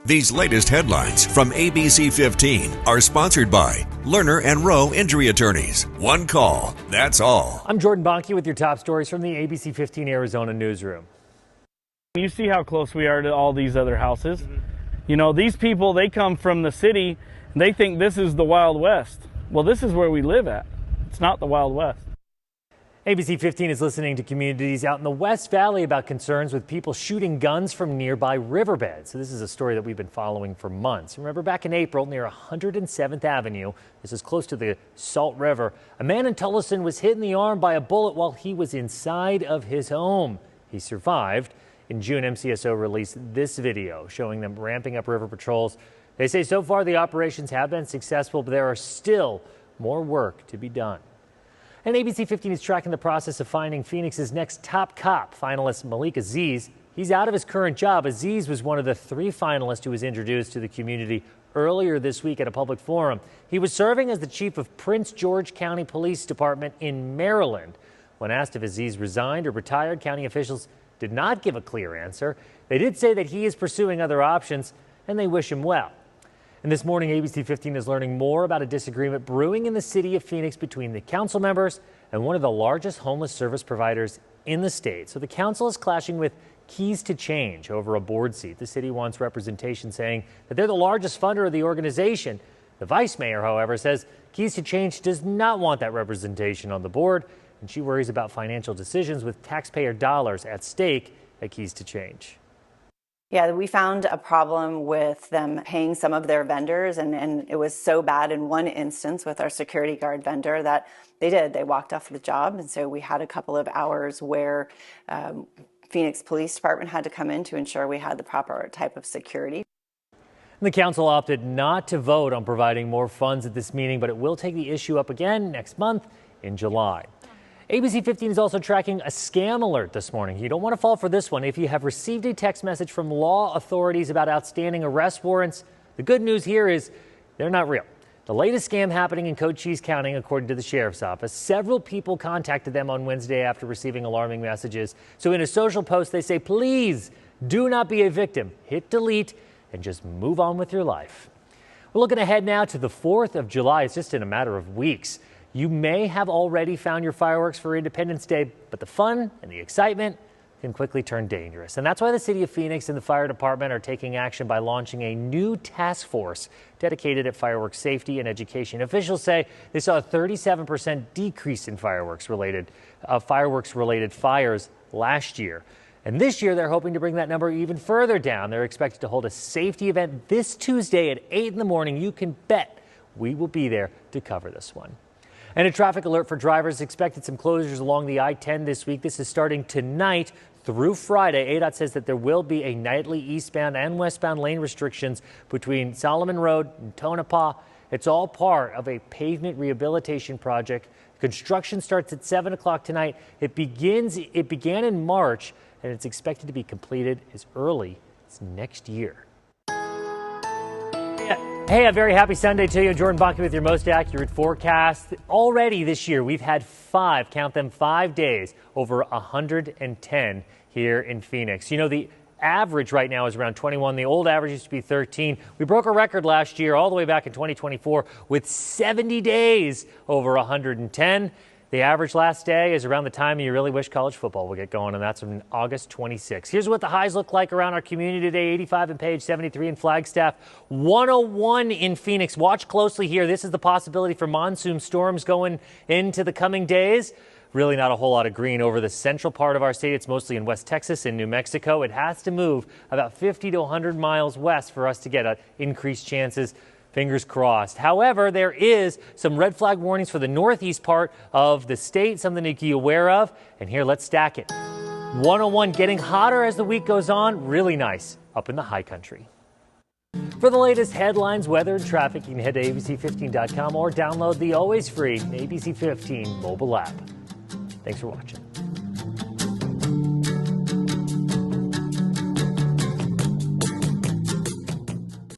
These latest headlines from ABC15 are sponsored by Lerner and Rowe Injury Attorneys. One call, that's all. I'm Jordan Bonke with your top stories from the ABC15 Arizona newsroom. You see how close we are to all these other houses. You know, these people, they come from the city and they think this is the Wild West. Well, this is where we live at. It's not the Wild West. ABC15 is listening to communities out in the West Valley about concerns with people shooting guns from nearby riverbeds. So this is a story that we've been following for months. Remember back in April near 107th Avenue, this is close to the Salt River, a man in Tullison was hit in the arm by a bullet while he was inside of his home. He survived. In June, MCSO released this video showing them ramping up river patrols. They say so far the operations have been successful, but there are still more work to be done. And ABC15 is tracking the process of finding Phoenix's next top cop, finalist Malik Aziz. He's out of his current job. Aziz was one of the 3 finalists who was introduced to the community earlier this week at a public forum. He was serving as the chief of Prince George County Police Department in Maryland. When asked if Aziz resigned or retired, county officials did not give a clear answer. They did say that he is pursuing other options and they wish him well. And this morning, ABC15 is learning more about a disagreement brewing in the city of Phoenix between the council members and one of the largest homeless service providers in the state. So the council is clashing with Keys to Change over a board seat. The city wants representation, saying that they're the largest funder of the organization. The vice mayor, however, says Keys to Change does not want that representation on the board, and she worries about financial decisions with taxpayer dollars at stake at Keys to Change. Yeah, we found a problem with them paying some of their vendors, and it was so bad in one instance with our security guard vendor that they walked off the job. And so we had a couple of hours where Phoenix Police Department had to come in to ensure we had the proper type of security. The council opted not to vote on providing more funds at this meeting, but it will take the issue up again next month in July. ABC15 is also tracking a scam alert this morning. You don't want to fall for this one. If you have received a text message from law authorities about outstanding arrest warrants, the good news here is they're not real. The latest scam happening in Cochise County, according to the sheriff's office. Several people contacted them on Wednesday after receiving alarming messages. So in a social post, they say, please do not be a victim. Hit delete and just move on with your life. We're looking ahead now to the 4th of July. It's just in a matter of weeks. You may have already found your fireworks for Independence Day, but the fun and the excitement can quickly turn dangerous. And that's why the city of Phoenix and the fire department are taking action by launching a new task force dedicated at fireworks safety and education. Officials say they saw a 37% decrease in fireworks-related fires last year. And this year, they're hoping to bring that number even further down. They're expected to hold a safety event this Tuesday at 8 in the morning. You can bet we will be there to cover this one. And a traffic alert for drivers. Expected some closures along the I-10 this week. This is starting tonight through Friday. ADOT says that there will be a nightly eastbound and westbound lane restrictions between Solomon Road and Tonopah. It's all part of a pavement rehabilitation project. Construction starts at 7 o'clock tonight. It began in March, and it's expected to be completed as early as next year. Hey, a very happy Sunday to you. Jordan Bonke with your most accurate forecast. Already this year, we've had 5 days over 110 here in Phoenix. You know, the average right now is around 21. The old average used to be 13. We broke a record last year all the way back in 2024 with 70 days over 110. The average last day is around the time you really wish college football will get going, and that's on August 26. Here's what the highs look like around our community today. 85 in Page, 73 in Flagstaff, 101 in Phoenix. Watch closely here. This is the possibility for monsoon storms going into the coming days. Really not a whole lot of green over the central part of our state. It's mostly in West Texas and New Mexico. It has to move about 50 to 100 miles west for us to get increased chances. Fingers crossed. However, there is some red flag warnings for the northeast part of the state, something to be aware of. And here, let's stack it. 101 getting hotter as the week goes on. Really nice up in the high country. For the latest headlines, weather, and traffic, you can head to ABC15.com or download the always free ABC15 mobile app. Thanks for watching.